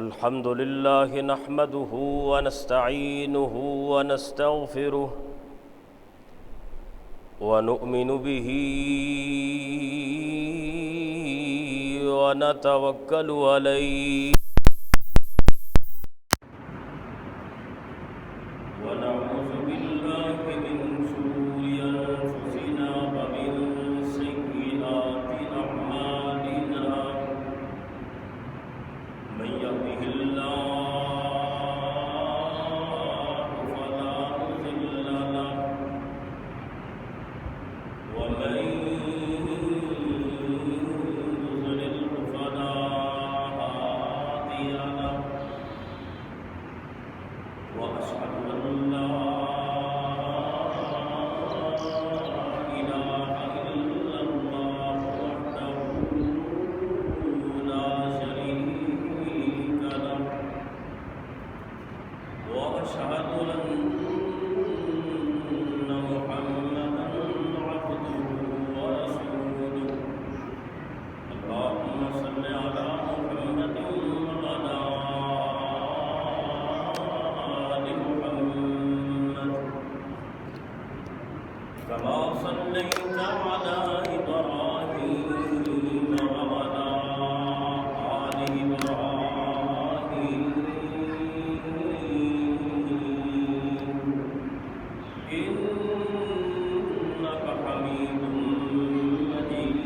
الحمد لله نحمده ونستعينه ونستغفره ونؤمن به ونتوكل عليه ونعوذ بالله من شرور أنفسنا ومن سيئات أعمالنا من يهده الله فلا مضل له ومن يضلل فلا هادي له وأشهد أن لا إله إلا الله وحده لا شريك له وأشهد أن محمدا عبده ورسوله اللهم صل على محمد وعلى آل محمد كما صليت على إبراهيم وعلى آل إبراهيم إنك حميد مجيد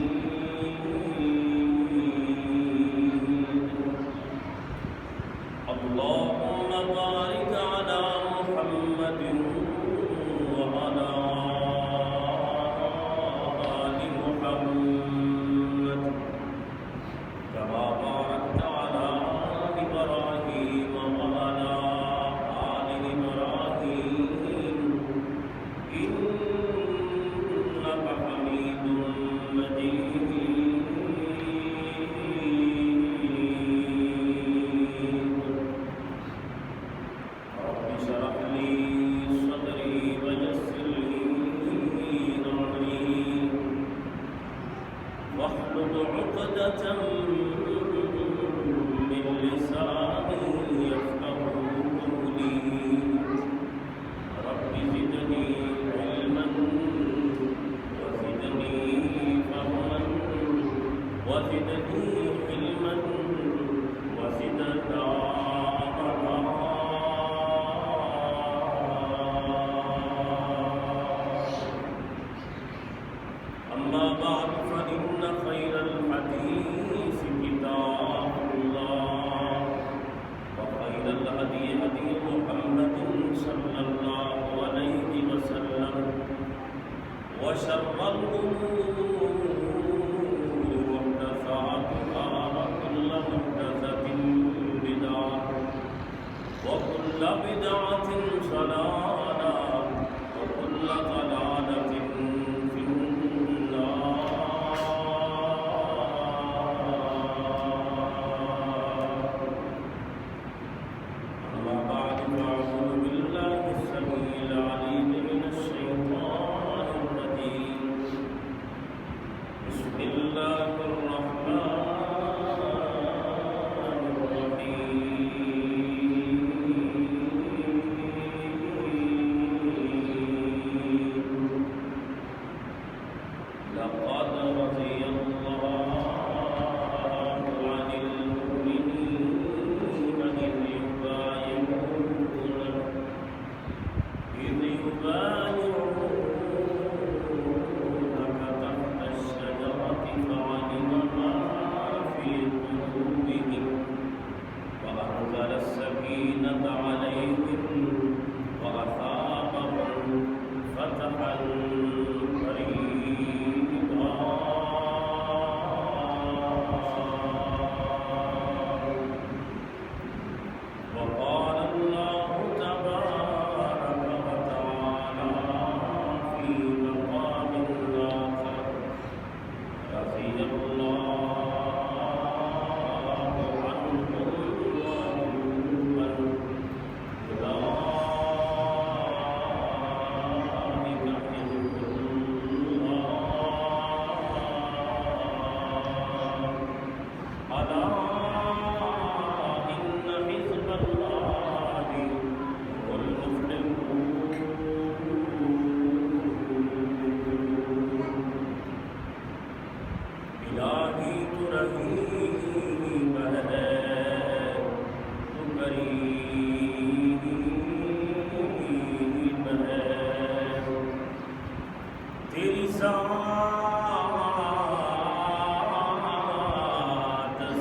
اللهم بارك على محمد وعلى آل محمد كما باركت على إبراهيم وعلى آل إبراهيم إنك حميد مجيد رب اشرح لي صدري ويسر لي أمري واحلل عقدة من لساني يفقهوا قولي رب زدني علما وزدني فهما وزدني علما وزدنا عملا أما بعد فإن خير الحديث كتاب الله وخير الهدي هدي محمد صلى الله عليه وسلم وشر الأمور محدثاتها وكل محدثة بدعة وكل بدعة ضلالة وكل ضلالة في النار أما بعد فأعوذ بالله السميع العليم من الشيطان الرجيم بسم الله الرحمن الرحيم لقد رضي الله عن المؤمنين إذ يبايعونك تحت الشجرة فعلم ما في قلوبهم وأنزل السكينة عليهم وأثابهم فتحا قريبا تیری ذات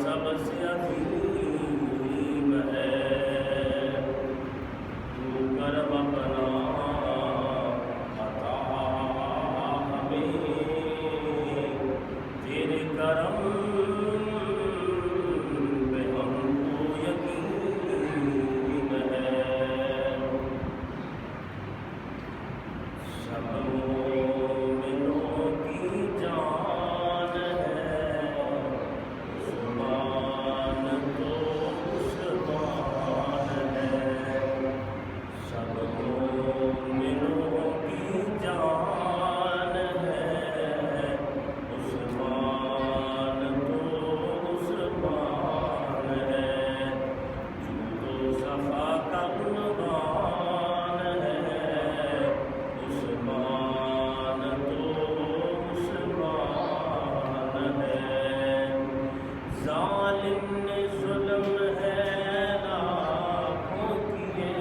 سب سے عظیم ہے، تو کرم اپنا عطا ہمیں، تیرے کرم پہ ہم کو یقین ہے۔ سب مومنوں کی جان ہے عثمان تو عثمان ہے، سب مومنوں کی جان ہے عثمان تو عثمان ہے، جود و صفا کا عنوان ہے عثمان تو عثمان ہے، ظالم نے ظلم ہے لاکھوں کیے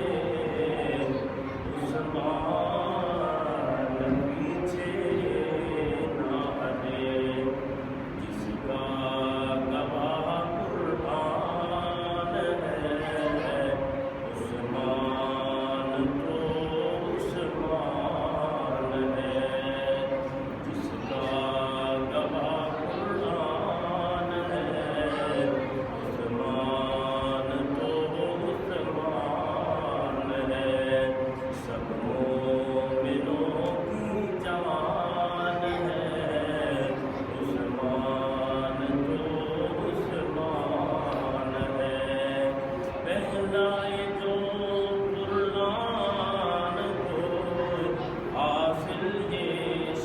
عثمان پیچھے نہ ہٹے، جس کا گواہ قرآن ہے عثمان تو عثمان ہے، جس کا گواہ قرآن ہے عثمان تو عثمان ہے، سب مومنوں کی جان ہے عثمان تو عثمان ہے، پہنائے جو قرآن کو حاصل یہ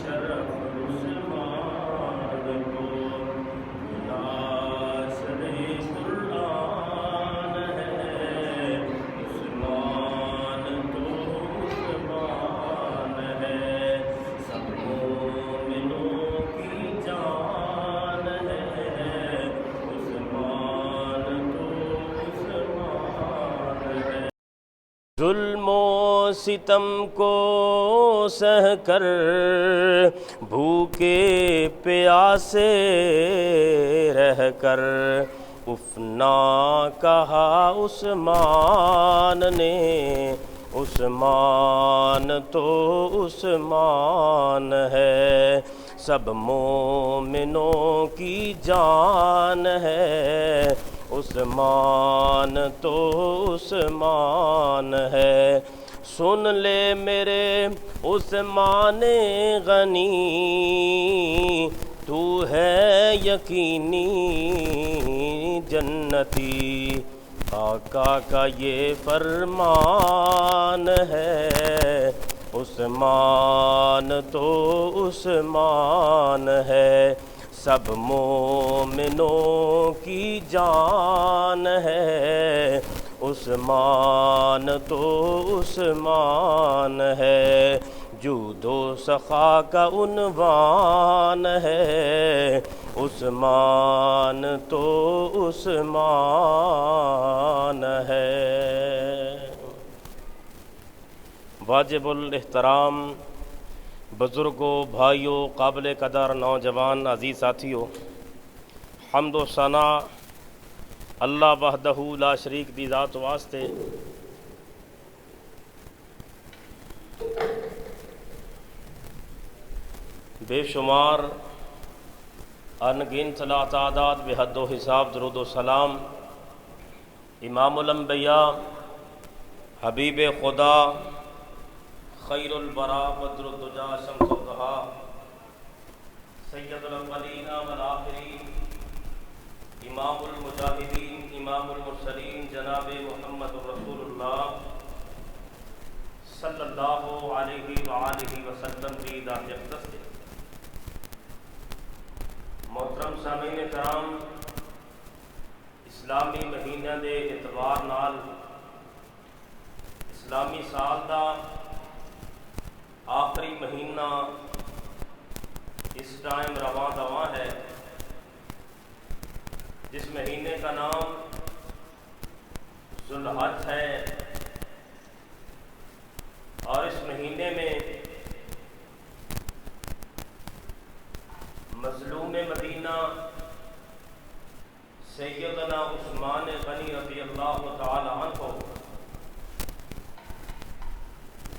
شرف عثمان کو، ناصر قرآن ہے عثمان تو عثمان ہے، سب مومنوں کی جان ہے عثمان تو عثمان ہے۔ ظلم و ستم کو سہ کر بھوکے پیاسے رہ کر اف نہ کہا عثمان نے، عثمان تو عثمان ہے، سب مومنوں کی جان ہے عثمان تو عثمان ہے، سن لے میرے عثمان غنی، تو ہے یقینی جنتی، آقا کا یہ فرمان ہے عثمان تو عثمان ہے، سب مومنوں کی جان ہے عثمان تو عثمان ہے، جود و سخا کا عنوان ہے عثمان تو عثمان ہے۔ واجب الاحترام بزرگوں، بھائیوں، قابل قدر نوجوان، عزیز ساتھیوں، حمد و ثنا اللہ وحدہ لا شریک دی ذات واسطے۔ بے شمار انگنت لا تعداد بے حد و حساب درود و سلام امام الانبیاء، حبیب خدا، خیر البرا، بدر الدجا، شمس الضحیٰ، سید الاولین والآخرین، امام المجاہدین، امام المرسلین، جناب محمد رسول اللہ صلی اللہ علیہ وآلہ وسلم کی ذات اقدس ہے۔ محترم سامعین کرام، اسلامی مہینے دے اعتبار نال اسلامی سال دا آخری مہینہ اس ٹائم رواں دواں ہے، جس مہینے کا نام ذوالحج ہے، اور اس مہینے میں مظلوم مدینہ سیدنا عثمان غنی رضی اللہ تعالی عنہ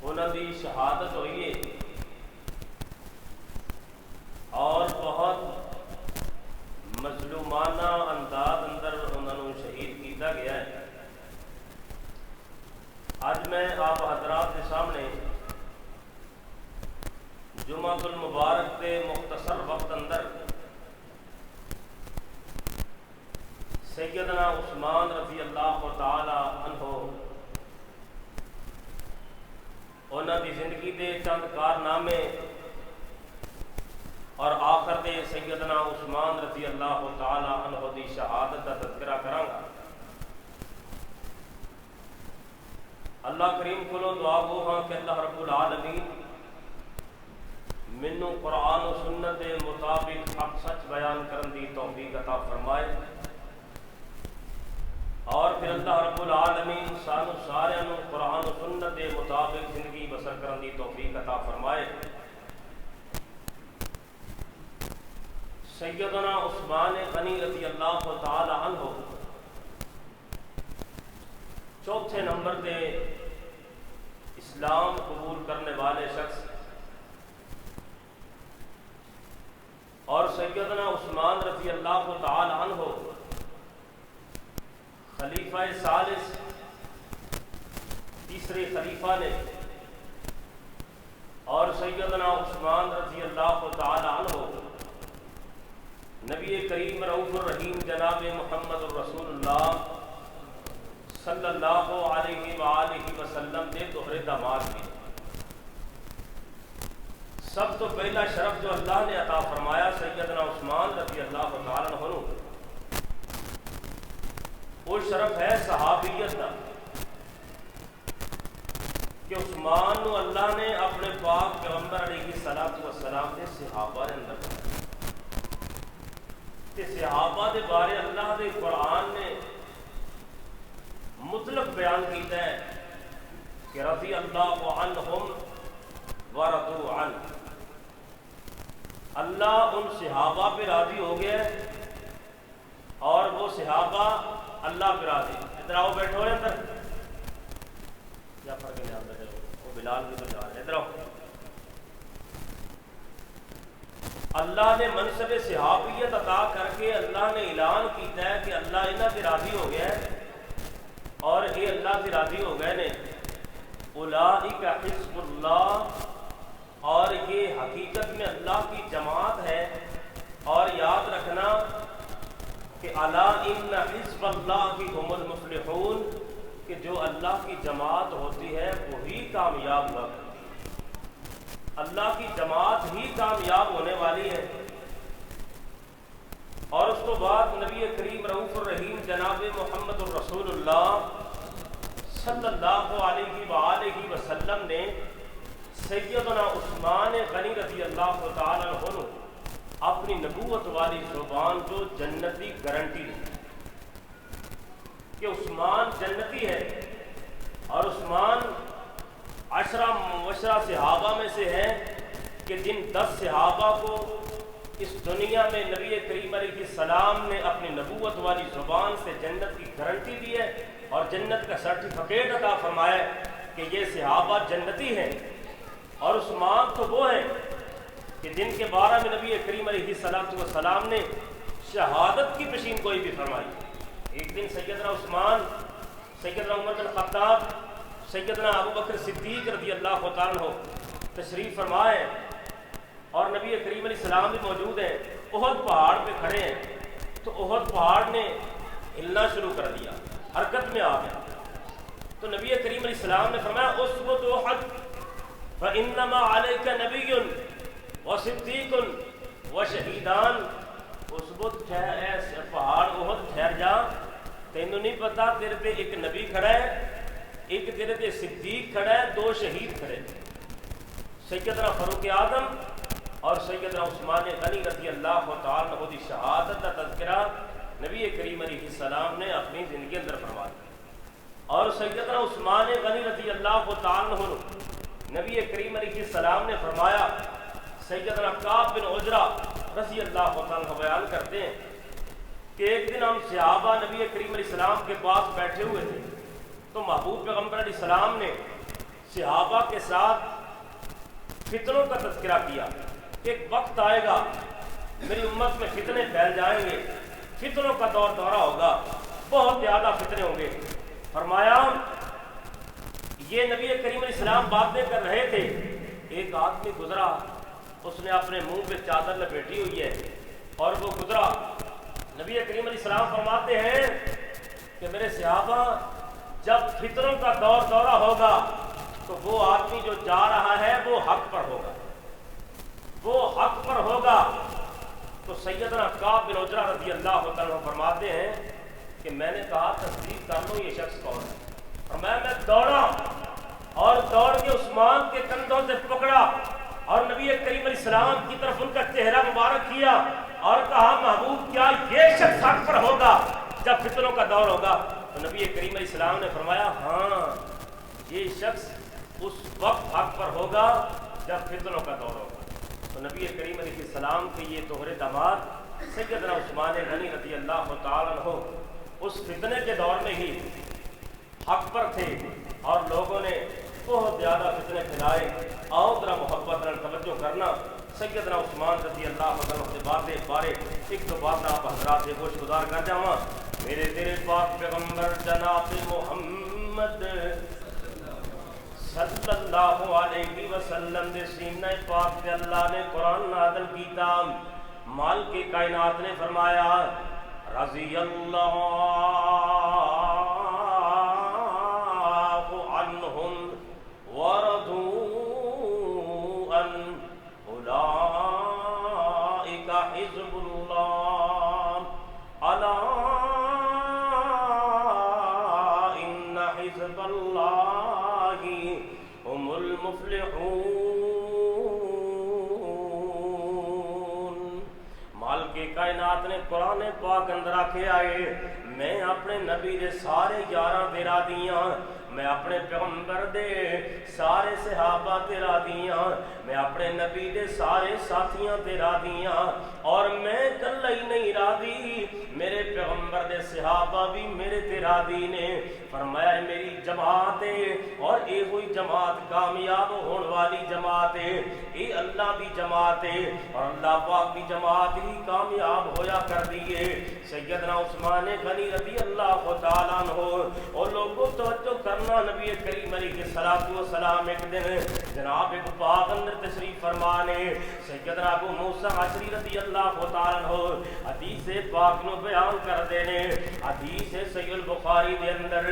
انہوں کی شہادت ہوئی ہے اور بہت مظلومانہ انداز اندر انہوں شہید کیا گیا ہے۔ آج میں آپ حضرات کے سامنے جمعہ المبارک کے مختصر وقت اندر سیدنا عثمان رضی اللہ تعالی عنہ انہوں کی زندگی دے چند کارنامے اور آخر دے سیدنا عثمان رضی اللہ تعالی عنہ دی شہادت کا تذکرہ کراں گا۔ اللہ کریم کولوں دعا گو ہاں کہ اللہ رب العالمین منوں قرآن و سنت دے مطابق حق سچ بیان کرن دی توفیق عطا فرمائے، اور پھر اللہ رب العالمین سانو سارے نوں قرآن و سنت دے مطابق زندگی بسر کرن دی توفیق عطا فرمائے۔ سیدنا عثمان غنی رضی اللہ تعالی عنہ چوتھے نمبر دے اسلام قبول کرنے والے شخص، اور سیدنا عثمان رضی اللہ تعالی عنہ خلیفہ ثالث تیسرے خلیفہ نے، اور سیدنا عثمان رضی اللہ تعالی عنہ نبی کریم رؤوف الرحیم جناب محمد الرسول اللہ صلی اللہ علیہ وآلہ وسلم دے دوہرے داماد بھی۔ سب تو پہلا شرف جو اللہ نے عطا فرمایا سیدنا عثمان رضی اللہ تعالیٰ عنہ، وہ شرف ہے صحابیت کا، کہ عثمان نو اللہ نے اپنے پاک پیغمبر علیہ الصلوۃ والسلام دے صحابہ نے اندر کہ صحابہ دے بارے اللہ دے قرآن نے مطلق بیان کیتا ہے کہ رضی اللہ عنہم ورضوا عنہ، اللہ ان صحابہ پہ راضی ہو گیا اور وہ صحابہ اللہ پہ راضی۔ ادھر آؤ، بیٹھو اندر، کیا فرق ہے یہاں بیٹھے ہو، وہ بلال بھی تو جا رہے ہیں، ادھر آؤ۔ اللہ نے منصب صحابیت عطا کر کے اللہ نے اعلان کیتا ہے کہ اللہ انہاں سے راضی ہو گیا ہے، اور یہ اللہ سے راضی ہو گئے نے، اولئک حزب اللہ، اور یہ حقیقت میں اللہ کی جماعت ہے۔ اور یاد رکھنا کہ الا ان حزب اللہ هم المفلحون، کہ جو اللہ کی جماعت ہوتی ہے وہی کامیاب ہوا کرتی ہے، اللہ کی جماعت ہی کامیاب ہونے والی ہے۔ اور اس کو بعد نبی کریم رؤوف الرحیم جناب محمد الرسول اللہ صلی اللہ علیہ وآلہ وسلم نے سیدنا عثمان غنی رضی اللہ تعالی عنہ اپنی نبوت والی زبان کو جنتی گارنٹی دی کہ عثمان جنتی ہے، اور عثمان 10 مبشرہ صحابہ میں سے ہیں کہ جن 10 صحابہ کو اس دنیا میں نبی کریم علیہ السلام نے اپنی نبوت والی زبان سے جنت کی گارنٹی دی ہے اور جنت کا سرٹیفکیٹ عطا فرمایا ہے کہ یہ صحابہ جنتی ہیں۔ اور عثمان تو وہ ہیں کہ جن کے بارے میں نبی کریم علیہ السلام نے شہادت کی پیشین گوئی بھی فرمائی۔ ایک دن سیدنا عثمان، سیدنا عمر بن خطاب، سیدنا ابو بکر صدیق رضی اللہ تعالیٰ عنہ تشریف فرمائے، اور نبی کریم علیہ السلام بھی موجود ہیں، احد پہاڑ پہ کھڑے ہیں، تو احد پہاڑ نے ہلنا شروع کر دیا، حرکت میں آ گیا۔ تو نبی کریم علیہ السلام نے فرمایا اثبت احد فانما علیک نبی وصدیق وشہیدان، اثبت پہاڑ احد ٹھہر جا، تینوں نہیں پتا تیرے پہ ایک نبی کھڑا ہے، ایک تیرے پہ صدیق کھڑا ہے، 2 شہید کھڑے ہیں، سیدنا فاروق اعظم اور سیدنا عثمان غنی رضی اللہ تعالیٰ عنہ کی شہادت کا تذکرہ نبی کریم علیہ السلام نے اپنی زندگی اندر فرمایا۔ اور سیدنا عثمان غنی رضی اللہ تعالیٰ عنہ نبی کریم علیہ السلام نے فرمایا، سیدنا کعب بن عجرہ رضی اللہ عنہ بیان کرتے ہیں کہ ایک دن ہم صحابہ نبی کریم علیہ السلام کے پاس بیٹھے ہوئے تھے، تو محبوب پیغمبر علیہ السلام نے صحابہ کے ساتھ فتنوں کا تذکرہ کیا کہ ایک وقت آئے گا میری امت میں فتنے پھیل جائیں گے، فتنوں کا دور دورہ ہوگا، بہت زیادہ فتنے ہوں گے۔ فرمایا یہ نبی کریم علیہ السلام باتیں کر رہے تھے، ایک آدمی گزرا، اس نے اپنے منہ پہ چادر لپیٹی ہوئی ہے اور وہ گزرا۔ نبی کریم علیہ السلام فرماتے ہیں کہ میرے صحابہ جب فتنوں کا دور دورہ ہوگا تو وہ آدمی جو جا رہا ہے وہ حق پر ہوگا، وہ حق پر ہوگا۔ تو سیدنا کعب بن عجرہ رضی اللہ عنہ فرماتے ہیں کہ میں نے کہا تصدیق کر لو یہ شخص کون ہے، اور میں دوڑا اور دوڑ کے عثمان کے کندھوں سے پکڑا اور نبی کریم علیہ السلام کی طرف ان کا چہرہ مبارک کیا اور کہا محبوب کیا یہ شخص حق پر ہوگا جب فتنوں کا دور ہوگا؟ تو نبی کریم علیہ السلام نے فرمایا ہاں یہ شخص اس وقت حق پر ہوگا جب فتنوں کا دور ہوگا۔ تو نبی کریم علیہ السلام کے یہ دوہرے داماد سیدنا عثمان غنی رضی اللہ تعالیٰ عنہ اس فتنے کے دور میں ہی حق پر تھے اور لوگوں نے بہت زیادہ فتنے پھیلائے۔ آؤ ذرا محبت اور توجہ کرنا، سیدنا عثمان رضی اللہ عنہ سے باتیں بارے ایک دو بات آپ حضرات سے گوش گزار کر جاواں۔ میرے تیرے پاک پیغمبر جناب محمد صلی اللہ علیہ وسلم دے سینہ پاک پہ اللہ نے قرآن نازل کیتا۔ مالک کائنات نے فرمایا رضی اللہ عنہم ورضوا عنہ اولئک حزب اللہ الا ان حزب اللہ هم المفلحون۔ مالک کائنات نے قرآن پاک اندر آکے آئے میں اپنے نبی دے سارے یاراں تیرا دیاں، میں اپنے پیغمبر دے سارے صحابہ تیرا دیاں، میں اپنے نبی دے سارے ساتھیاں تیرا دیاں، اور میں کلا ہی نہیں راضی، میرے پیغمبر دے صحابہ بھی میرے تیرا دی نے۔ فرمایا میری جماعت ہے اور اے ہوئی جماعت کامیاب ہون والی جماعت ہے، اے اللہ دی جماعت ہے اور اللہ پاک دی جماعت ہی کامیاب ہویا کر دیئے۔ سیدنا عثمان غنی رضی اللہ تعالیٰ عنہ اور لوگوں توجہ کرنا، نبی کریم علیہ السلام ایک دن جناب ایک باغ اندر تشریف فرمانے، سیدنا ابو موسیٰ عشری رضی اللہ تعالیٰ عنہ حدیث پاک نو بیان کر دینے۔ حدیث صحیح البخاری دے اندر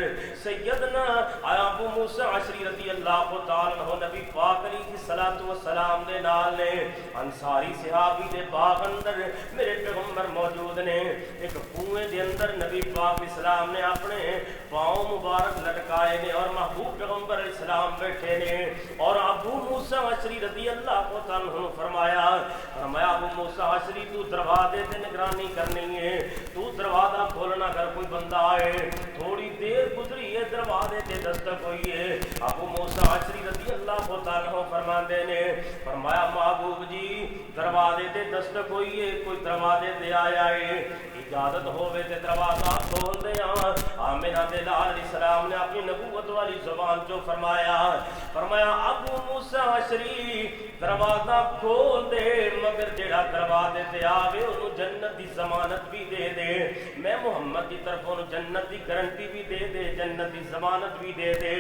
سیدنا ابو موسیٰ عشری رضی اللہ تعالیٰ عنہ نبی پاک علیہ السلام دے نال نے انصاری صحابی دے باغ اندر میرے پیغمبر موجود نے۔ ایک کنویں دے اندر نبی پاک اسلام نے اپنے پاؤں مبارک لٹکائے نے اور محبوب پیغمبر علیہ السلام بیٹھے نے، اور ابو موسیٰ عشری رضی اللہ عنہ فرمایا ابو موسیٰ عشری تو دروازے تے نگرانی کرنی ہے، تو دروازہ کھولنا اگر کوئی بندہ آئے، تھوڑی دیر گزری ہے دروازے تے دستک ہوئی ہے۔ ابو موسیٰ عشری رضی اللہ عنہ فرماندے نے فرمایا محبوب جی دروازے تے دستک ہوئی ہے، کوئی دروازے تے آیا ہے، اجازت ہوئے تے دروازہ کھول دیاں۔ آمنہ دے لال علیہ السلام نے اپنی نبوت والی زبان جو فرمایا ابو موسیٰ عشری دروازہ کھول دے، مگر جیڑا دروازے تے آوے انہوں جنت دی ضمانت بھی دے دے، میں محمد کی طرف انہوں جنت دی گارنٹی بھی دے دے، جنت دی ضمانت بھی دے دے۔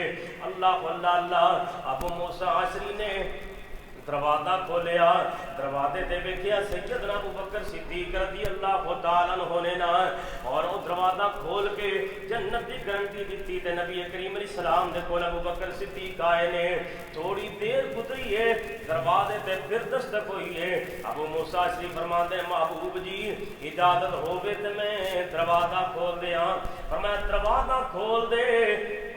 اللہ اللہ اللہ ابو موسیٰ عشری نے دروازہ کھولیا، دروازے تے بیٹھیا سیدنا ابو بکر صدیق رضی اللہ تعالیٰ عنہ نے نا، اور وہ دروازہ کھول کے جنت دی گارنٹی دیتی تے نبی کریم علیہ السلام دے کول ابو بکر صدیق آئے نے۔ تھوڑی دیر گزری ہے دروازے تے پھر دستک ہوئی ہے، ابو موسیٰ عشری فرماندے محبوب جی اجازت ہوگے تے میں دروازہ کھول دیاں۔ فرمایا دروازہ کھول دے،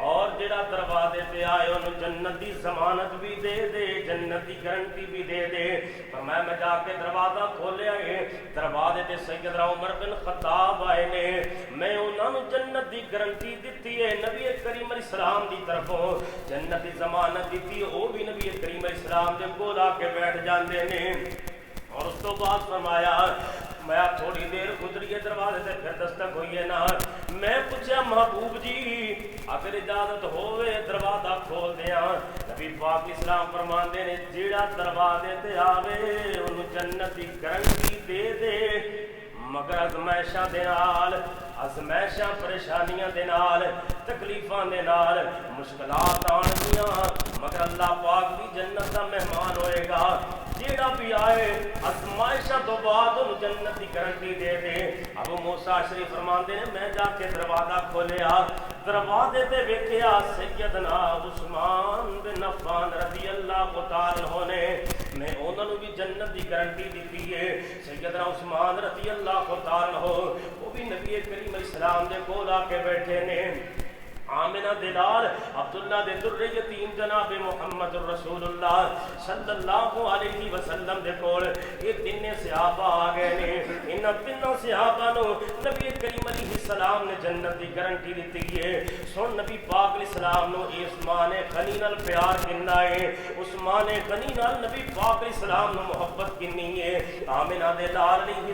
اور جڑا دروازے تے آئے انہوں جنت دی ضمانت بھی دے دے، جنت دی گارنٹی بھی دے دے۔ فرمایا میں جا کے دروازہ کھولیا ہے، دروازے تے سیدنا عمر بن خطاب آئے نے، میں انہوں نے جنت دی گارنٹی دیتی ہے، نبی کریم علیہ السلام دی طرفوں جنت دی ضمانت دیتی ہے، وہ بھی نبی کریم علیہ السلام دے کول آ کے بیٹھ جاندے نے۔ اور اس تو تو بعد فرمایا میں تھوڑی دیر گزری ہے دروازے سے پھر دستک ہوئی ہے نا میں پوچھا محبوب جی اگر اجازت ہوئے دروازہ کھول دیا نبی پاک اسلام فرماندے نے جیڑا دروازے تے آوے انہوں جنت دی گارنٹی دے دے مگر ازمائشاں دے نال ازمائشاں پریشانیاں دے نال تکلیفاں دے نال مشکلات آن دیاں مگر اللہ پاک بھی جنت دا مہمان ہوئے گا جیڑا بھی آئے ازمائشاں تو بعد ان جنت دی گارنٹی دے دے ابو موسیٰ شریف فرماندے نے میں جا کے دروازہ کھولیا دروازے تے ویکھیا سیدنا عثمان بن عفان رضی اللہ تعالی عنہ نے میں انہاں نوں بھی جنت دی گارنٹی دتی ہے سیدنا عثمان رضی اللہ تعالی عنہ وہ بھی نبی کریم علیہ السلام دے کول آ کے بیٹھے نے آمنہ دلال عبداللہ دے در یتیم جناب محمد رسول اللہ صلی اللہ علیہ وسلم دے کول یہ تینے صحابہ آ گئے نے انہاں تینوں صحابہ نو نبی کریم علیہ السلام نے جنت دی گارنٹی دیتی ہے سن نبی پاک علیہ السلام نو عثمان غنی نال پیار کنا ہے عثمان غنی نال نبی پاک علیہ السلام نو محبت کنی ہے آمنہ دلال علیہ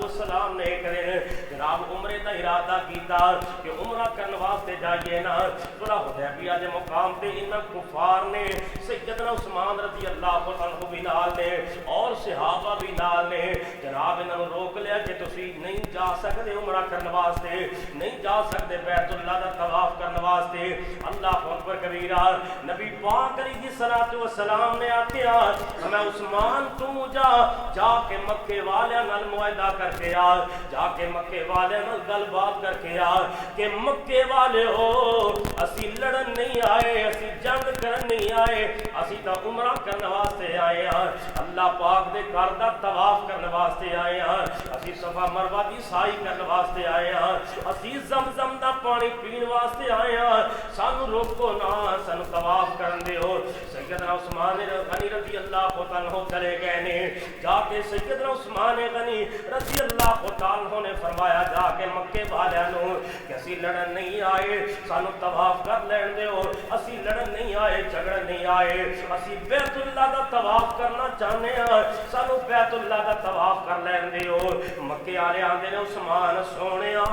السلام نے کرے جناب عمرے دا ارادہ کیتا کہ عمرہ کرن واسطے جائیے نا صلح حدیبیہ دے مقام تے انہاں کفار نے سیدنا عثمان رضی اللہ عنہ بھی نال نے اور صحابہ بھی نال نے جناب انہاں نوں روک لیا کہ تسی نہیں جا سکدے عمرہ کرن واسطے نہیں جا سکدے بیت اللہ دا طواف کرن واسطے اللہ اکبر کبیرہ نبی پاک علیہ الصلوۃ والسلام نے آکھیا میں عثمان تو جا کے مکے والیاں نال معاہدہ کر کے آ جا کے مکے والیاں نال گل بات کر کے آ کہ مکے والے ہو اسی لڑن نہیں آئے اسی جنگ کرن نہیں آئے اسی تا عمرہ کرن واسطے آئے ہیں اللہ پاک دے گھر دا طواف کرن واسطے آئے ہیں اسی صفا مروہ دی سائی کرن واسطے آئے ہیں اسی زمزم دا پانی پین واسطے آئے ہیں سانو روکو نہ سانو طواف کرن دیو سیدنا عثمان غنی رضی اللہ عنہ چلے گئے نے جا کے سیدنا عثمان غنی رضی اللہ عنہ نے فرمایا جا کے مکے والوں نو کہ اسی لڑن نہیں آئے سانو طواف کر لین دیو اسی لڑن نہیں آئے جھگڑن نہیں آئے اسی بیت اللہ دا طواف کرنا چاہنے ہیں سانو بیت اللہ دا طواف کر لین دیو مکے والے آندے نے عثمان سونیا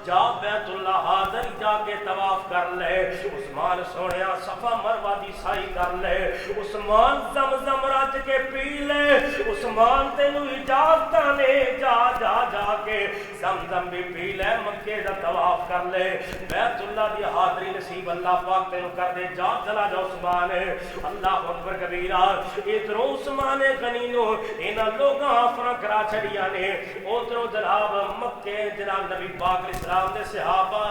جا بیت اللہ حاضر جا کے طواف کر لے عثمان سونیا صفا مروہ دی سائی کر لے عثمان زمزم رج کے پی لے عثمان تینو اجازت نے جا کے زمزم بھی پی لے مکے دا طواف کر لے بیت اللہ دی حاضری نصیب اللہ پاک تینو کر دے جا چلا جا عثمان اللہ اکبر کبیرہ ادھروں عثمان غنی نو انہاں لوگاں آفراں کرا چھڑیاں نے ادھروں جناب مکے جناب نبی پاک علیہ السلام دے صحابہ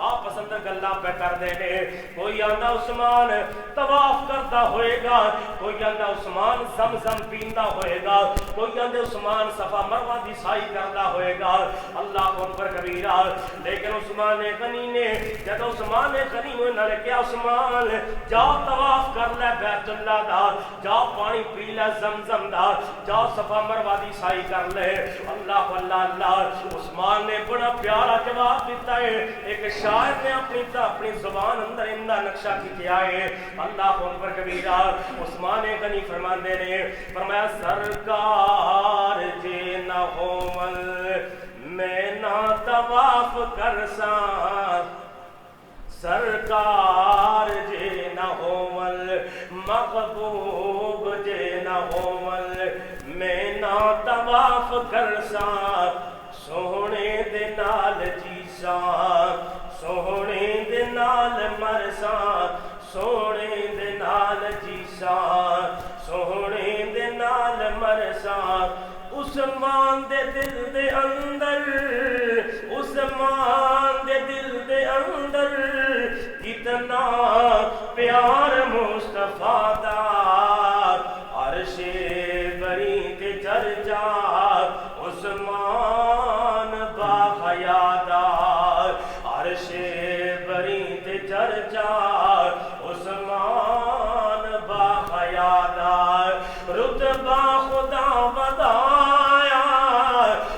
آپس اندر گلاں پہ کر دے نے کوئی آندا عثمان طواف کرتا ہوئے گا کوئی آندا عثمان زمزم پیندا ہوئے گا کوئی آندے عثمان صفا مروہ دی سائی کردا ہوئے گا اللہ اکبر کبیرہ لیکن عثمان غنی نے جب عثمان غنی نے کیا عثمان جا طواف کر لے بیت اللہ دا جا پانی پی لے زمزم دا جا صفا مروہ دی سائی کر لے اللہ اللہ عثمان نے بڑا پیارا جواب دیتا ہے ایک شاعر نے اپنی زبان اندر اندہ نقشہ کیا ہے اللہ اکبر کبیرہ عثمان غنی فرماندے نے فرمایا سرکار جے نہ ہوول میں نہ طواف کرساں سرکار جے نہ ہوول محبوب جے نہ ہوول میں نہ طواف کرساں سونے دے نال جیساں سونے دے نال مرساں سونے دے نال جیساں سونے دے نال مرساں عثمان دے دل دے اندر عثمان دے دل دے اندر کتنا پیار مصطفیٰ دا عرش بری تے چرچا عثمان با حیا دا عرش بری تے چرچا عثمان با حیا دا رتبہ خدا بتایا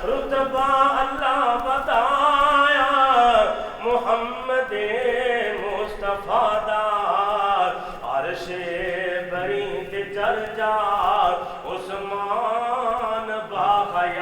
رتبہ اللہ بتایا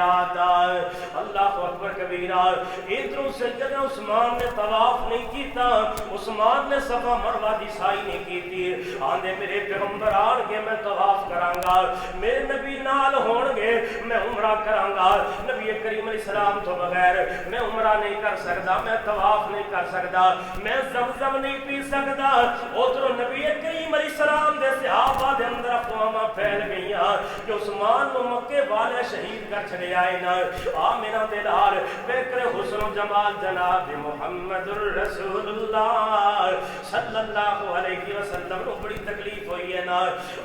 خیرات اللہ اکبر کبیرہ ادھر سیدنا عثمان نے طواف نہیں کیتا عثمان نے صفا مروہ دی سائی نہیں کیتی آندے میرے پیغمبر آن کے میں طواف کروں گا میرے نبی نال ہون گے میں عمرہ کروں گا نبی کریم علیہ السلام تو بغیر میں عمرہ نہیں کر سکتا میں طواف نہیں کر سکتا میں زمزم نہیں پی سکتا ادھر نبی کریم علیہ السلام دے صحابہ دے اندر افواہاں پھیل گئیاں کہ عثمان نو مکے والے شہید کر چھڑے آئے نا آمنہ دے لال بکر حسن و جمال جناب محمد الرسول اللہ صلی اللہ علیہ وسلم نو بڑی تکلیف ہوئی ہے نا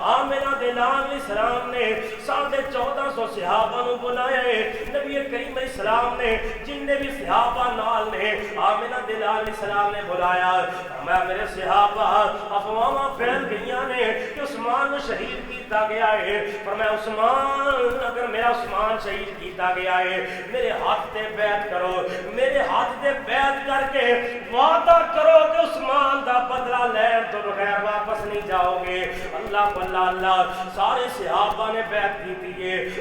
آمنہ دے لال علیہ السلام نے 1450 صحابہ نو بلائے نبی کریم علیہ السلام نے جن نے بھی صحابہ نال نے آمنہ دے لال علیہ السلام نے بلایا میں میرے صحابہ افواہاں پھیل گئیاں نے کہ عثمان نو شہید کیتا گیا ہے فرمایا عثمان اگر میرا عثمان شہید کیتا گیا ہے میرے ہاتھ تے بیعت کرو میرے ہاتھ تے بیعت کر کے وعدہ کرو کہ عثمان دا بدلہ لین تو بغیر واپس نہیں جاؤ گے اللہ اللہ اللہ سارے صحابہ نے بیعت کی تھی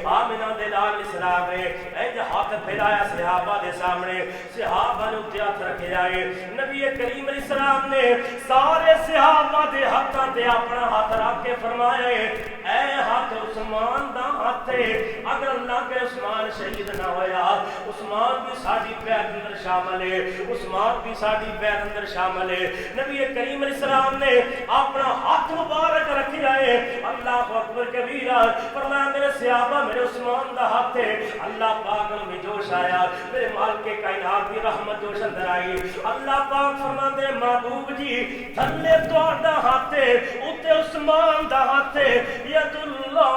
آمنہ دے لال علیہ السلام نے ایک ہاتھ پھیلایا صحابہ دے سامنے صحابہ نے اٹھے ہاتھ رکھے آئے نبی کریم علیہ السلام نے سارے صحابہ دے ہاتھاں تے اپنا ہاتھ رکھ کے فرمایا اے ہاتھ عثمان دا ہاتھ ہے اگر اللہ کے عثمان شہید نہ ہویا عثمان بھی ساڈی بیعت اندر شامل ہے عثمان بھی ساڈی بیعت اندر شامل ہے نبی کریم علیہ السلام نے اپنا ہاتھ مبارک رکھیا ہے اللہ اکبر کبیرہ فرمایا میرے صحابہ میرے عثمان دا ہاتھ ہے اللہ پاک میں جوش آیا میرے مالک کائنات کی رحمت جوش اندر آئی اللہ پاک فرماندے محبوب جی تھلے تہاڈا ہاتھ ہے اوتے عثمان دا ہاتھ ہے ید اللہ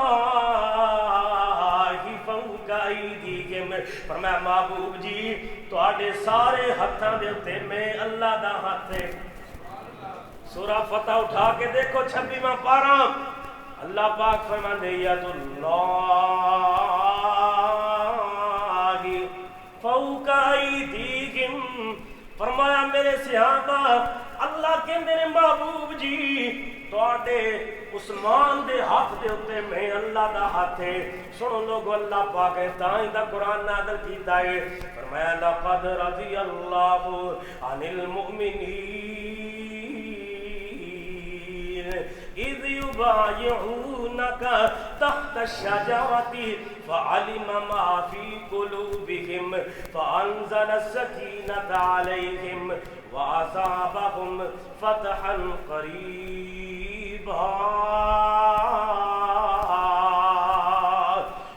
فوق ایدیکم فرمایا محبوب جی تہاڈے سارے ہتھاں دے اوتے میں اللہ دا ہاتھ ہے سورہ فتح اٹھا کے دیکھو 26واں پارہ اللہ پاک فرماندے ید اللہ فوق ایدیکم فرمایا میرے صحابہ اللہ کے میرے محبوب جی تواڈے عثمان دے ہاتھ دے اوتے میں اللہ دا ہاتھ ہے سنو لوگو اللہ پاک ہے تائیں دا قرآن نازل کیتا ہے فرمایا لقد رضی اللہ عن المؤمنین اذ یبایعونک تحت الشجرۃ فعلم ما فی قلوبہم فانزل السکینۃ علیہم وَأَصَابَهُمْ فَتْحًا قَرِيبًا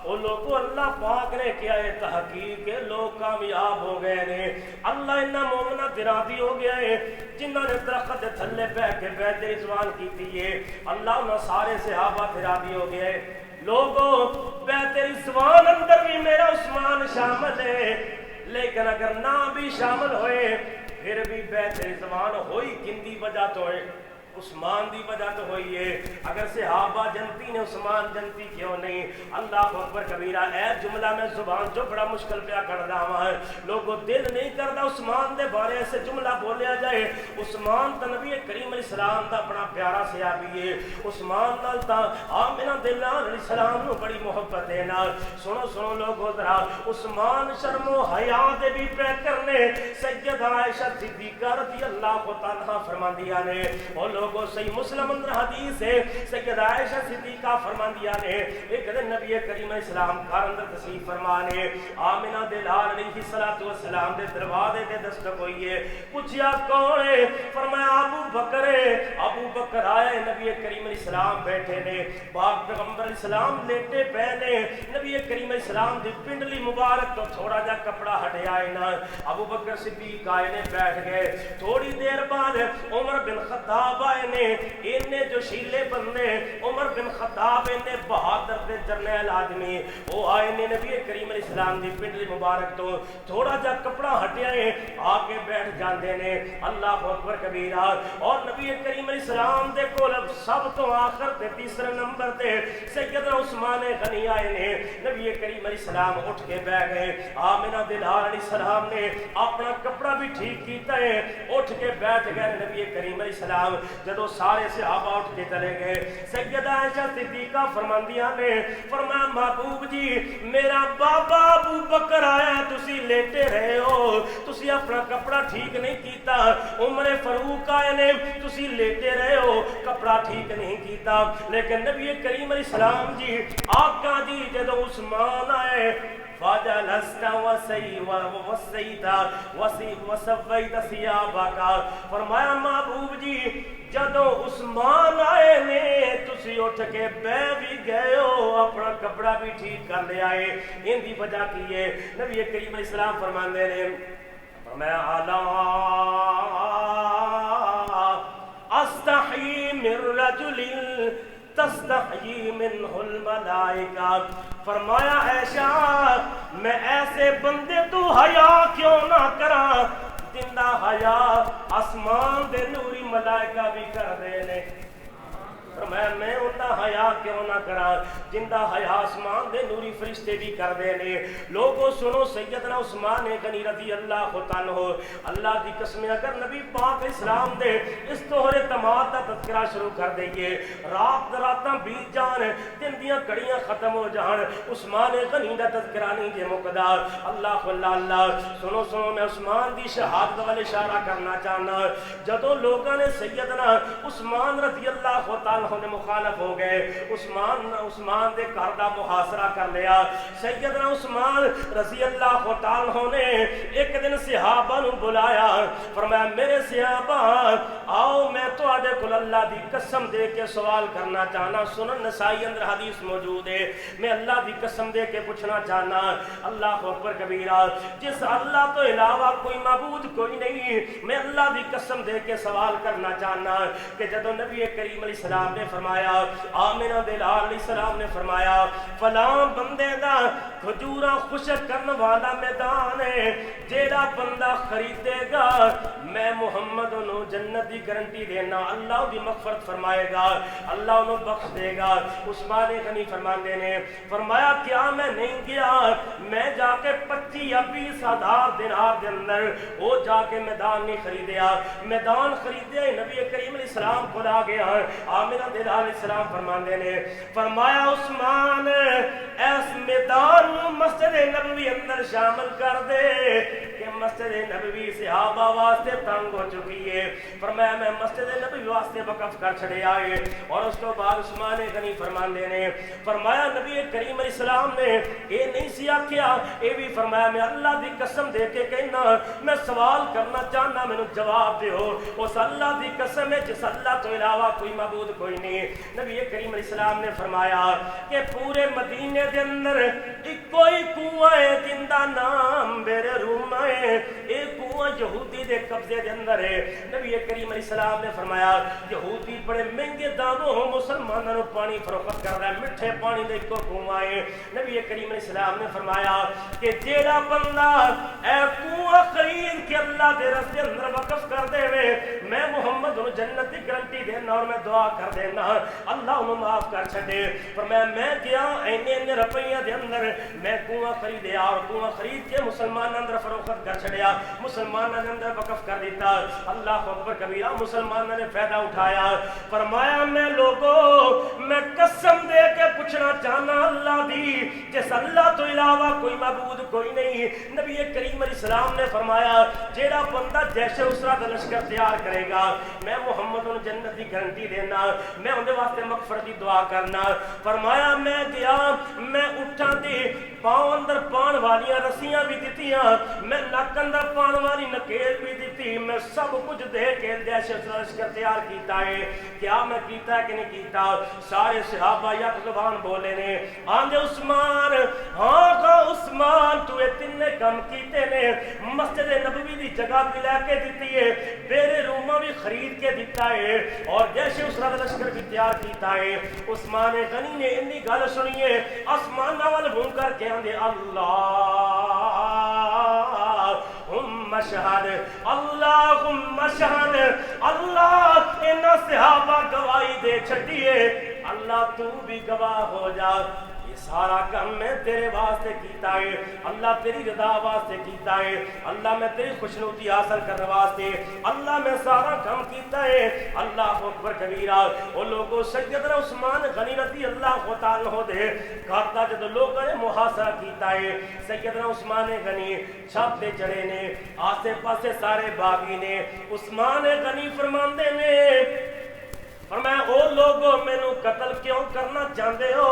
وہ لوگوں اللہ پاک نے کیا ہے تحقیق کے لوگ کامیاب ہو گئے نے اللہ انہا مومنہ تراضی ہو گیا ہے جنہوں نے درخت تھلے پہ کے بیعت رضوان کی تھی اللہ انہا سارے صحابہ تراضی ہو گئے لوگوں بیعت رضوان اندر بھی میرا عثمان شامل ہے لیکن اگر نہ بھی شامل ہوئے پھر بھی بیعت رضوان ہوئی کن دی وجہ تو ہے عثمان دی وجہ تو ہوئی ہے اگر صحابہ جنتی نے عثمان جنتی کیوں نہیں اللہ اکبر کبیرہ اے جملہ میں زبان جو بڑا مشکل پیا کر رہا ہے لوگوں دل نہیں کرتا عثمان دے بارے سے جملہ بولیا جائے عثمان تا نبی کریم علیہ السلام دا اپنا پیارا صحابی ہے عثمان نال تا آمنہ دلان علیہ السلام نو بڑی محبت ہے نا سنو سنو لوگوں ذرا عثمان شرم و حیا دے بھی پہ کرنے سیدہ عائشہ صدیقہ رضی اللہ تعالیٰ فرمان دیا نے اور لوگوں صحیح مسلم اندر حدیث ہے سیدہ عائشہ صدیقہ فرمان دیا نے ایک دن نبی کریم علیہ السلام کار اندر تشریف فرمانے آمنہ دلال علیہ السلام دے دروازے دے دستک ہوئی ہے پوچھیا کون ہے فرمایا ابو بکر ہے ابو بکر آئے نبی کریم علیہ السلام بیٹھے نے باپ پیغمبر علیہ السلام لیٹے پہنے نبی کریم علیہ السلام دی پنڈلی مبارک تو تھوڑا جا کپڑا ہٹے آئے نا ابو بکر صدیق آئے نے بیٹھ گئے تھوڑی دیر بعد عمر بن خطاب آئے نے انہیں جو شیلے بندے عمر بن خطاب انہیں بہادر دے جرنیل آدمی وہ آئے نے نبی کریم علیہ السلام دی پنڈلی مبارک تو تھوڑا جا کپڑا ہٹے آئے آگے بیٹھ جاندے نے اللہ اکبر کبیرہ اور نبی کریم علیہ السلام دے کول سب تو آخر تے تیسرے نمبر تے سیدنا عثمان غنی آئے نے نبی کریم علیہ السلام اٹھ کے بیٹھ گئے آمنہ دلال علیہ السلام نے اپنا کپڑا بھی ٹھیک کیتا ہے اٹھ کے بیٹھ گئے نبی کریم علیہ السلام جدو سارے صحابہ اٹھ کے چلے گئے، سیدہ عائشہ صدیقہ فرماندیاں نے فرمایا محبوب جی میرا بابا ابو بکر آیا تسی لیٹے رہے ہو، تسی اپنا کپڑا ٹھیک نہیں کیتا، عمر فاروق آئے نے تسی لیٹے رہے ہو کپڑا ٹھیک نہیں کیتا، لیکن نبی کریم علیہ السلام جی آقا جی جدو عثمان آئے فَجَلَسْتَ وَسَوَّيْتَ ثِيَابَكَ، فرمایا محبوب جی جدو عثمان آئے نے تسی اٹھ کے بہ بھی گئے ہو اپنا کپڑا بھی ٹھیک کر لے آئے، ان دی وجہ کی ہے نبی کریم علیہ السلام فرماندے نے فرمایا الا استحی من رجل تستحی منہ الملائکہ، فرمایا عائشہ میں ایسے بندے تو حیا کیوں نہ کراں جن دا حیا آسمان دے نوری ملائکہ بھی کر دے نے، فرمایا میں انہا حیا کیوں نہ کرا جن دا حیا آسمان دے نوری فرشتے بھی کر دے نے۔ لوگوں سنو سیدنا عثمان غنی رضی اللہ عنہ، اللہ دی قسم اگر نبی پاک اسلام دے اس توہرے تمام دا تذکرہ شروع کر دئیے رات راتاں بیت جان دن دیاں کڑیاں ختم ہو جان عثمان غنی دا تذکرہ نہیں جے مقدار اللہ اللہ سنو سنو میں عثمان دی شہادت والے اشارہ کرنا چاہنا، جدو لوگوں نے سیدنا عثمان رضی اللہ عنہ نے مخالف ہو گئے، عثمان دے گھر دا محاصرہ کر لیا، سیدنا عثمان رضی اللہ عنہ نے ایک دن صحابہ نو بلایا، فرمایا میرے صحابہ آؤ میں تواڈے کول اللہ دی قسم دے کے سوال کرنا چاہنا، سنن نسائی اندر حدیث موجود ہے، میں اللہ دی قسم دے کے پوچھنا چاہنا اللہ اکبر کبیرہ جس اللہ تو علاوہ کوئی معبود کوئی نہیں، میں اللہ دی قسم دے کے سوال کرنا چاہنا کہ جدو نبی کریم علیہ السلام نے فرمایا آمنہ دلال علیہ السلام نے فرمایا فلاں بندے دا کھجوراں خشک کرن والا میدان ہے، جیڑا بندہ خریدے گا میں محمد انہوں جنت دی گارنٹی دینا، اللہ دی مغفرت فرمائے گا، اللہ انہوں بخش دے گا۔ عثمان غنی فرماندے نے فرمایا کیا میں نہیں گیا، میں جا کے 25 یا 20 ہزار دینار دے اندر وہ جا کے میدان نہیں خریدیا، میدان خریدے نبی کریم علیہ السلام کو لا گیا، آمنہ دلال علیہ السلام فرماندے نے فرمایا عثمان ایس میدان مسجد نبوی اندر شامل کر دے کہ مسجد نبوی صحابہ واسطے تنگ ہو چکی ہے، فرمایا میں مسجد نبوی واسطے وقف کر چھڑے آئے، اور اس کو بعد عثمان غنی فرماندے نے فرمایا نبی کریم علیہ السلام نے یہ نہیں سی آکھیا، یہ بھی فرمایا میں اللہ دی قسم دے کے کہنا میں سوال کرنا چاہنا مینوں جواب دیو، اس اللہ دی قسم ہے جس اللہ تو علاوہ کوئی معبود کوئی نہیں۔ نبی کریم علیہ السلام نے فرمایا کہ پورے مدینے دے اندر ایک کوئی کنواں ہے جن دا نام بیر روم ہے، ایک کنواں یہودی دے قبضے دے اندر ہے۔ نبی کریم علیہ السلام نے فرمایا یہودی بڑے مہنگے داموں مسلمانوں کو پانی فروخت کر رہا ہے، میٹھے پانی دے کو کنواں ہے۔ نبی کریم علیہ السلام نے فرمایا کہ جیڑا بندہ اے کنواں خرید کے اللہ دے راستے اندر وقف کر دے میں محمد انہوں جنت کی گارنٹی دینا اور میں دعا کر دینا اللہ انہوں معاف کر چھڑے۔ فرمایا میں گیا اینے روپیہ دے اندر میں کنواں خریدیا اور کنواں خرید کے مسلمان اندر فروخت کر چھڑیا، مسلمان اندر وقف کر دیتا، اللہ اکبر کبیرہ مسلمان نے فائدہ اٹھایا۔ فرمایا میں لوگوں میں قسم دے کے پوچھنا چاہنا اللہ دی جس اللہ تو علاوہ کوئی معبود کوئی نہیں، نبی کریم علیہ السلام نے فرمایا جیڑا بندہ جیش اسرا کا لشکر تیار کرے گا میں محمد ان جنت کی گارنٹی دینا، میں ان واسطے مغفرت دی دعا کرنا۔ فرمایا میں گیا میں اٹھا دی پاؤں اندر پان والیاں رسیاں بھی دیتیاں، میں نک اندر پان والی نکیل بھی دیتی، میں سب کچھ دے کے جیش اسرا لشکر تیار کیتا ہے۔ کیا میں کیتا ہے کہ نہیں کیتا؟ سارے صحابہ یک زبان بولے نے آندے عثمان ہاں کا عثمان تو یہ تینے کام کیتے نے، مسجد نبوی دی جگہ بھی لے کے دیتی ہے، بیرے رومہ بھی خرید کے دیتا ہے اور جیسے اسرا کا لشکر بھی تیار کیتا ہے۔ عثمان غنی نے انی گل سنیے آسمان نوال بھون کر کے آندے اللہم شہد اللہم شہد، اللہ انہا صحابہ گواہی دے چھٹیے، اللہ تو بھی گواہ ہو جا۔ یہ سارا کام میں تیرے واسطے کیتا ہے اللہ، تیری رضا واسطے کیتا ہے اللہ، میں تیری خوشنودی حاصل کرنے واسطے اللہ میں سارا کام کیتا ہے۔ اللہ اکبر کبیرہ۔ وہ لوگوں سیدنا عثمان غنی رضی اللہ تعالیٰ عنہ دے کارتا جدو لوگوں نے محاصرہ کیتا ہے، سیدنا عثمان غنی چھت تے چڑھے نے، آسے پاسے سارے باغی نے، عثمان غنی فرماندے نے فرمایا او لوگو مینو قتل کیوں کرنا چاہتے ہو،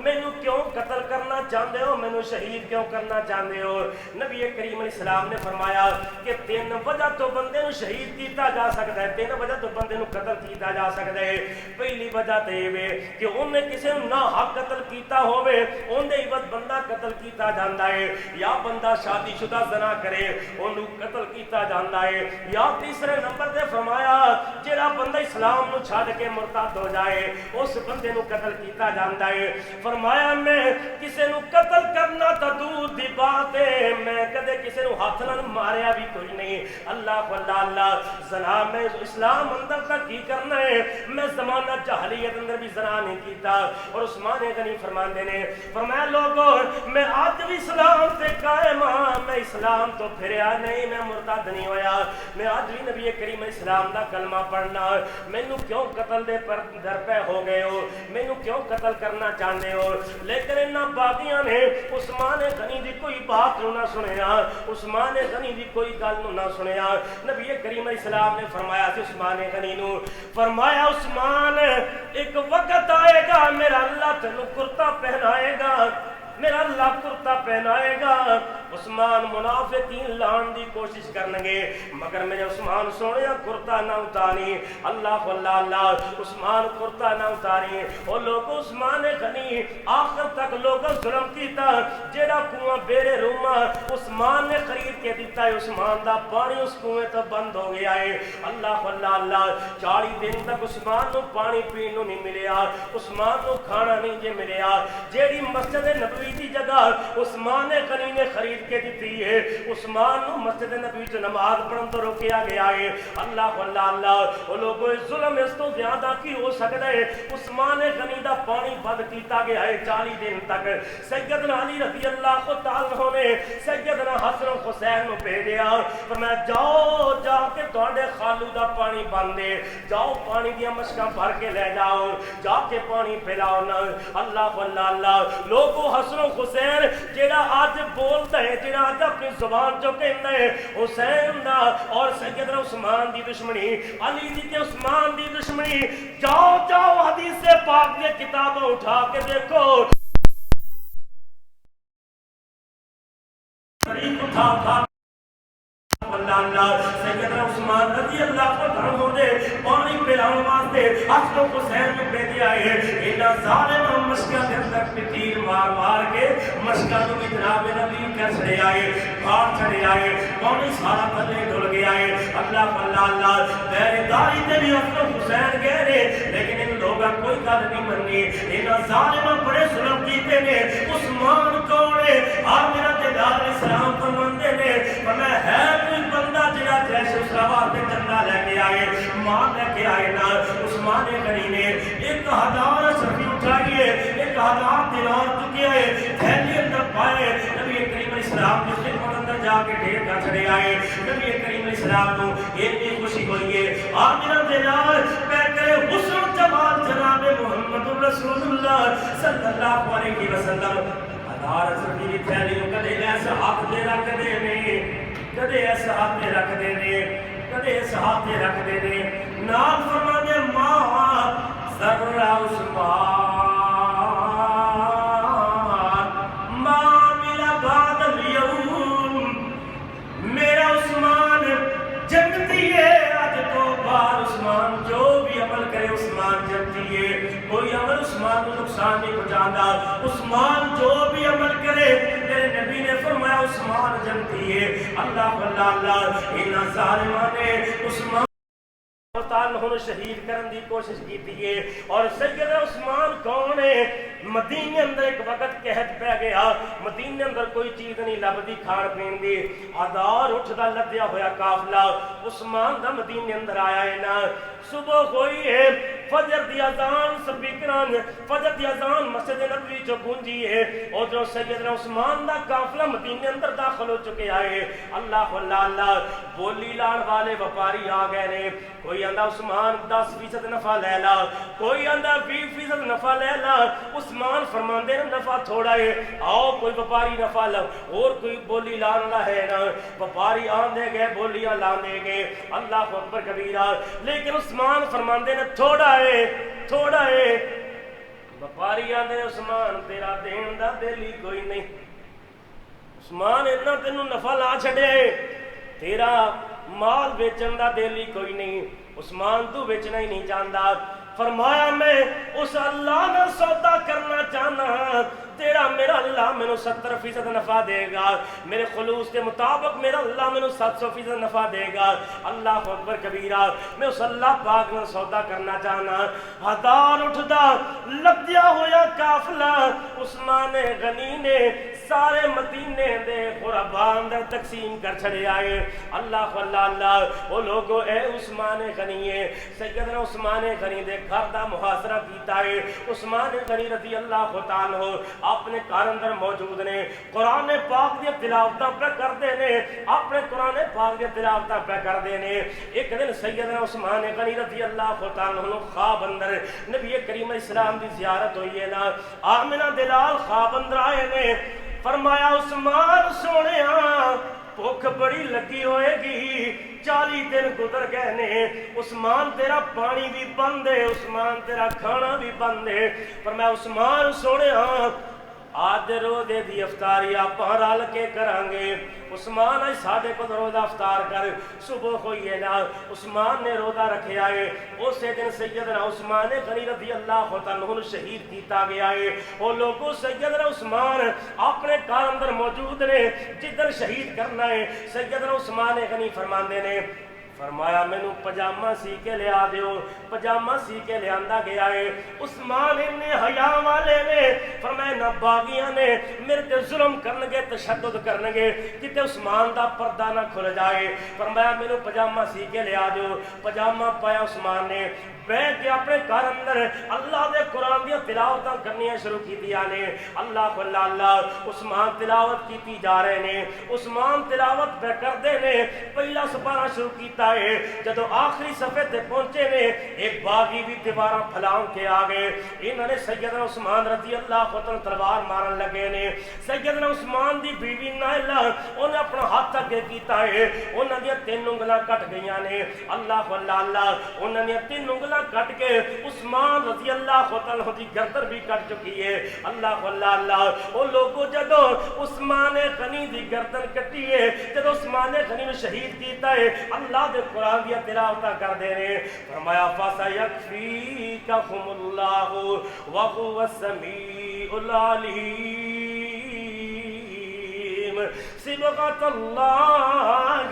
مینو کیوں قتل کرنا چاہتے ہو، مینو شہید کیوں کرنا چاہتے ہو؟ نبی کریم علیہ السلام نے فرمایا کہ 3 وجہ تو بندے نو شہید کیتا جا سکتا ہے، 3 وجہ تو بندے نو قتل کیتا جا سکتا ہے۔ پہلی وجہ تو یہ کہ انہیں کسی نو نہ حق قتل کیتا ہوئے اندے عوض بندہ قتل کیتا جاندا ہے، یا بندہ شادی شدہ زنا کرے انہوں قتل کیتا جاندا ہے، یا تیسرے نمبر تے فرمایا جڑا بندہ اسلام نو چھڈ کے مرتد ہو جائے اس بندے نو قتل کیتا جاندا ہے۔ فرمایا میں کسے نو قتل کرنا تا دور دی بات ہے، میں کدے کسے نو ہاتھ نال ماریا بھی کوئی نہیں۔ اللہ اللہ اللہ زنا میں اسلام اندر تک کی کرنا ہے، میں زمانہ جاہلیت اندر بھی زنا نہیں کیتا۔ اور عثمان غنی فرماندے نے فرمایا لوگوں میں آج بھی اسلام تے قائم ہاں، میں اسلام تو پھریا نہیں، میں مرتد نہیں ہویا، میں آج بھی نبی کریم اسلام دا کلمہ پڑھنا، مینو کیوں قتل دے پر در پہ ہو گئے ہو، مینو کیوں قتل کرنا چاہتے ہو؟ لیکن انہاں باغیاں نے عثمان غنی دی کوئی بات نہ سنیا، عثمان غنی دی کوئی گل نہ سنیا۔ نبی کریم علیہ السلام نے فرمایا سی عثمان غنی نو فرمایا عثمان ایک وقت آئے گا میرا اللہ تینوں کرتا پہنائے گا، میرا اللہ کرتا پہنائے گا۔ عثمان منافقین لان دی کوشش کرنگے مگر میرے عثمان سونے کرتا نہ اتاری، اللہ اللہ اللہ عثمان کرتا نہ اتاری۔ اور لوگ عثمان غنی آخر تک لوگوں ظلم کیتا، جیڑا کنواں بیرے روما عثمان نے خرید کے دیتا ہے، عثمان دا پانی اس کنویں تو بند ہو گیا ہے۔ اللہ اللہ اللہ 40 دن تک عثمان نو پانی پینو نہیں ملیا، عثمان نو کھانا نہیں جے ملیا۔ جیڑی مسجد نبوی دی جگہ عثمان غنی نے خرید کے دیتی ہے، عثمان نو مسجد نبوی چ نماز پڑھن تو روکیا گیا ہے۔ اللہ اللہ اللہ وہ لوگوں ظلم اس تو زیادہ کی ہو سکتا ہے، عثمان غنی دا پانی بند کیتا گیا ہے 40 دن تک۔ سیدنا علی رضی اللہ تعالیٰ عنہ نے سیدنا حسن و حسین نو بھیجیا، فرمایا جاؤ جا کے تواڈے خالو دا پانی بند ہے، جاؤ پانی دیا مشکاں بھر کے لے جاؤ، جا کے پانی پلاؤ نا۔ اللہ اللہ اللہ لوگو حسن و حسین جیڑا آج بولتا ہے، جیڑا آج اپنی زبان جو کہندا ہے حسین دا اور سیدنا عثمان دی دشمنی، علی دی تے عثمان دی دشمنی، جاؤ جاؤ حدیث پاک دی کتابیں اٹھا کے دیکھو، اٹھا اٹھا اللہ سیدنا عثمان رضی اللہ عنہ نے پانی پلاؤ واسطے حسن و حسین کو بھیجا ہے۔ انہاں ظالم مشکاں دے اندر تیر مار مار کے مشکاں نو جناب نبی کر چھڑے آئے، پھاڑ چھڑے آئے، پانی سارا تھلے ڈل گیا ہے۔ اللہ اللہ اللہ پہرے داری تے بھی حسن و حسین گئے نے، لیکن ان لوگاں کوئی گل نہیں منی۔ انہاں ظالم بڑے ظلم کیتے نے۔ عثمان کون ہے؟ آپ میرا دیدار اسلام فرماندے نے فرمایا ہے کوئی بندہ جڑا جیسے اس واسطے چندہ لے کے آئے، مال لے کے آئے نا۔ عثمان غنی نے 1000 اشرفی اٹھائیے، 1000 دینار چکے آئے، تھیلی اندر پائے، نبی کریم علیہ السلام کی خدمت اندر جا کے ڈھیر کر چھڑے آئے۔ نبی کریم علیہ السلام کو اتنی خوشی ہوئی ہے، آپ میرا دیدار کہتے حسن جمال جناب محمد رسول اللہ صلی اللہ علیہ وسلم 1000 اشرفی کی تھیلی کدے ایسا ہاتھ دے رکھ دے نہیں، کدے ایسا ہاتھ میں رکھ دے دے، کدے ایسا ہاتھ میں رکھ دے دے۔ نام فرما دے ماں ذرہ عثمان ماں ملا بعد اليوم، میرا عثمان جنتی ہے آج تو بار عثمان جو بھی عمل کرے عثمان جنتی ہے، کوئی عمل عثمان کو نقصان نہیں پہنچاتا، عثمان جو بھی عمل کرے میرے نبی نے فرمایا عثمان جنتی ہے۔ اللہ اللہ اللہ انہاں ظالماں نے عثمان تعالیٰ شہید کرن دی کوشش کی ہے۔ اور سیدنا عثمان کون ہے؟ مدینے اندر ایک وقت قحط پہ گیا، مدینے اندر کوئی چیز نہیں لبدی کھان پین دی، آدار اٹھدا لدیا ہویا قافلہ عثمان دا مدینے اندر آیا ہے نا۔ صبح ہوئی ہے، فجر دی اذان سپیکران فجر دی اذان مسجد نبوی چ گونجی ہے، ادھر سیدنا عثمان دا قافلہ مدینے اندر داخل ہو چکے آئے۔ اللہ اللہ اللہ، بولی لان والے وپاری آ گئے نے، کوئی آندا عثمان 10% نفع لے لا، کوئی آندا 20% نفع لے لا۔ عثمان فرماندے نے نفع تھوڑا ہے، آؤ کوئی وپاری نفع لو، اور کوئی بولی لان والا ہے نا، وپاری آندے گئے بولیاں لاندے گئے، اللہ اکبر کبیرہ، لیکن عثمان فرماندے نے تھوڑا ہے تھوڑا ہے۔ وپاری آندے عثمان تیرا دین دا دل ہی کوئی نہیں، عثمان اتنا تینوں نفع لا چھڑے، تیرا مال بیچن دا دل ہی کوئی نہیں، عثمان تو بیچنا ہی نہیں چاہتا۔ فرمایا میں اس اللہ نے سودا کرنا چاہنا، تیرا میرا اللہ میں 70% نفع دے گا، میرے خلوص کے مطابق میرا اللہ میں 700% نفع دے گا۔ اللہ اکبر کبیرہ، میں اس اللہ پاک نے سودا کرنا چاہنا۔ ہزار اٹھدا لگیا ہویا قافلہ عثمان غنی نے سارے مدینے دے غرباء اندر تقسیم کر چھڑے آئے۔ اللہ اللہ اللہ، وہ لوگو اے عثمان غنی ہے، سیدنا عثمان غنی دے گھر دا محاصرہ کیتا ہے۔ عثمان غنی رضی اللہ تعالیٰ عنہ اپنے گھر اندر موجود نے، قرآن پاک دی تلاوتاں پہ کردے نے، اپنے قرآن پاک دی تلاوتاں پہ کردے نے۔ ایک دن سیدنا عثمان غنی رضی اللہ تعالیٰ عنہ خواب اندر نبی کریم اسلام دی زیارت ہوئی ہے نا، آمنہ دلال خواب اندر آئے نے، فرمایا عثمان سونےاں بھوک بڑی لگی ہوئے گی، 40 دن گزر گئے نے، عثمان تیرا پانی بھی بند ہے، عثمان تیرا کھانا بھی بند ہے۔ فرمایا عثمان سونےاں آج روزے دی افطاری آپ رل کے کرانگے، عثمان آج ساڑھے کو روزہ افطار کر، صبح ہوئی ہے نا، عثمان نے روزہ رکھے آئے۔ اسے دن سیدنا عثمان غنی رضی اللہ عنہ شہید کیتا گیا ہے۔ وہ لوگوں سیدنا عثمان اپنے گھر اندر موجود نے، جدھر شہید کرنا ہے سیدنا عثمان غنی فرماندے نے، فرمایا مینوں پجامہ سی کے لے آ دیو، پجامہ سی کے لے آندا گیا ہے۔ عثمان ابن حیا والے نے فرمایا نہ باغیاں نے میرے تے ظلم کرنگے، تشدد کرنگے، کتے عثمان دا پردہ نہ کھل جائے، فرمایا مینوں پجامہ سی کے لے آ دیو۔ پجامہ پایا عثمان نے، بیٹھ کے اپنے گھر اندر اللہ دے قرآن دی تلاوتاں کرنیاں شروع کی دیا نے۔ اللہ اللہ اللہ، عثمان تلاوت کیتی جا رہے نے، عثمان تلاوت پہ کر دے نے، پہلا سپارہ شروع کیتا ہے، جدو آخری صفحے تے پہنچے نے ایک باغی بھی دیواراں پھلان کے آگے، انہوں نے سیدنا عثمان رضی اللہ عنہ تلوار مارن لگے نے۔ سیدنا عثمان دی بیوی نائلہ انہیں اپنا ہاتھ اگے کیتا ہے، انہوں نے 3 انگلاں کٹ گئیاں نے۔ اللہ اللہ اللہ، انہوں نے 3 انگلاں کٹ کے عثمان رضی اللہ عنہ دی گردن بھی کٹ چکی ہے۔ اللہ اللہ اللہ، وہ لوگوں جدو عثمان غنی دی گردن کٹی ہے، جدو عثمان غنی میں شہید کیتا ہے، اللہ دے قرآن دیا تلاوتاں کر دے رہے، فرمایا فَسَيَكْفِيكَهُمُ اللَّهُ وَهُوَ السَّمِيعُ الْعَلِيمُ صبغۃ اللہ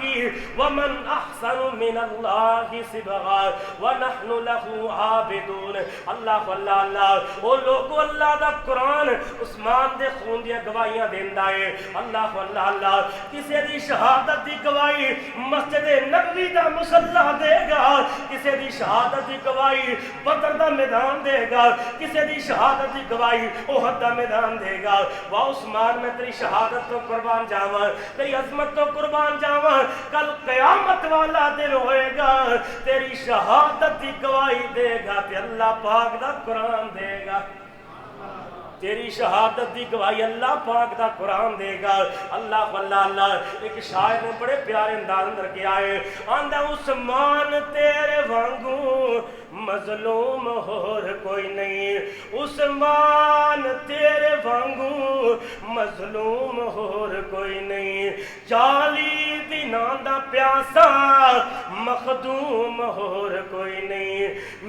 ومن احسن من اللہ صبغا ونحن له عابدون۔ اللہ اللہ اللہ، وہ لوگوں اللہ دا قرآن عثمان دے خون دیا گواہیاں دیندا ہے۔ اللہ اللہ اللہ، کسی دی شہادت دی گواہی مسجد نبوی دا مصلی دے گا، کسی دی شہادت دی گواہی بدر دا میدان دے گا، کسی دی شہادت دی گواہی احد دا میدان دے گا۔ واہ عثمان میں تیری شہادت تو قربان جاواں، تیری عظمت تو قربان جاواں، کل قیامت والا دن ہوئے گا، تیری شہادت دی گواہی دے گا تے اللہ پاک دا قرآن دے گا، تیری شہادت دی گواہی اللہ پاک دا قرآن دے گا۔ اللہ اللہ اللہ، ایک شاعر نے بڑے پیارے انداز اندر کیا ہے، آندا عثمان تیرے وانگوں مظلوم اور کوئی نہیں، عثمان تیرے وانگوں مظلوم اور کوئی نہیں، 40 دناں دا پیاسا مخدوم اور کوئی نہیں،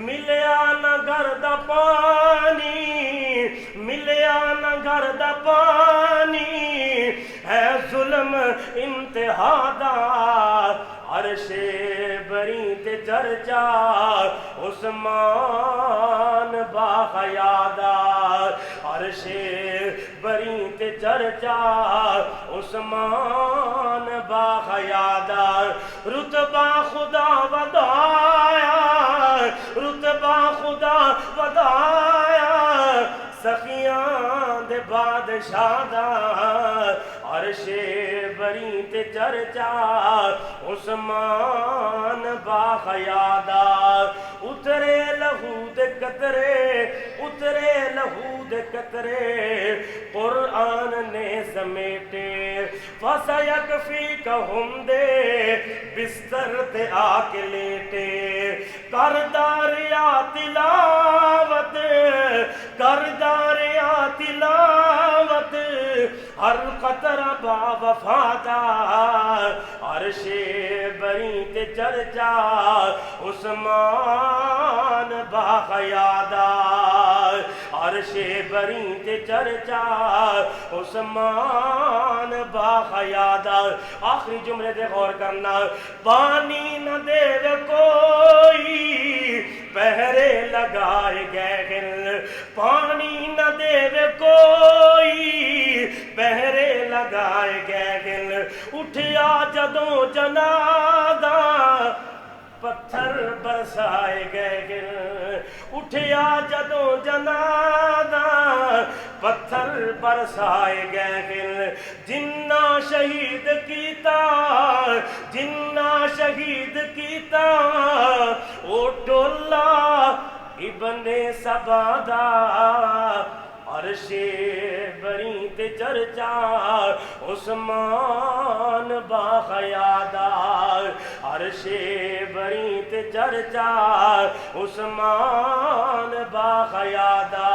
ملیا نہ گھر دا پانی، ملیا نہ گھر دا پانی، ہے ظلم انتہا دا، عرش بری تے چرچا عثمان باحیادار، عرش بری تے چرچا عثمان باحیادار، رتبہ خدا ودایا رتبہ خدا ودایا سخیاں دے بادشاہ دا عرش بری تے چرچا عثمان باخیادا اترے لہو دے قطرے اترے لہو دے قطرے قرآن نے سمیٹے فَسَيَكْفِيكَهُمْ دے بستر تے آ کے لیٹے کرداریا تلاوت کرداریا تلاوت ہر قطرہ با وفادا عرش بری تے چرچا عثمان باخیادا عرش بری تے چرچا عثمان باخیادا آخری جملے دے غور کرنا پانی نہ دے کوئی پہرے لگائے گئے گل پانی نہ دے کوئی پہرے لگائے گئے گل اٹھیا جدوں جنازہ پتھر برسائے گئے گل اٹھیا جدوں جنازہ پتھر برسائے گئے گل جنہ شہید کیتا جنہ شہید کیتا او ٹولا ابن سبادا عرش بری تے چرچا عثمان باخیادا عرش بری تے چرچا عثمان باخیادا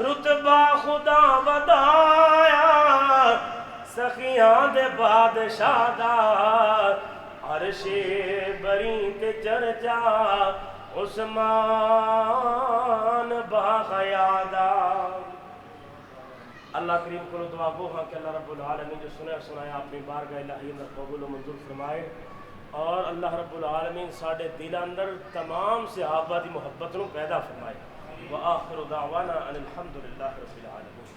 رتبہ خدا ودایا سخیاں دے بادشاہ دا عرش بری تے چرچا عثمان باخیادا اللہ کریم کو دعا گو ہاں کہ اللہ رب العالمین جو سنایا اپنی بارگاہ الہی میں قبول و منظور فرمائے اور اللہ رب العالمین ساڑھے دل اندر تمام صحابہ دی محبت نو پیدا فرمائے وآخر دعوانا ان الحمدللہ رب العالمین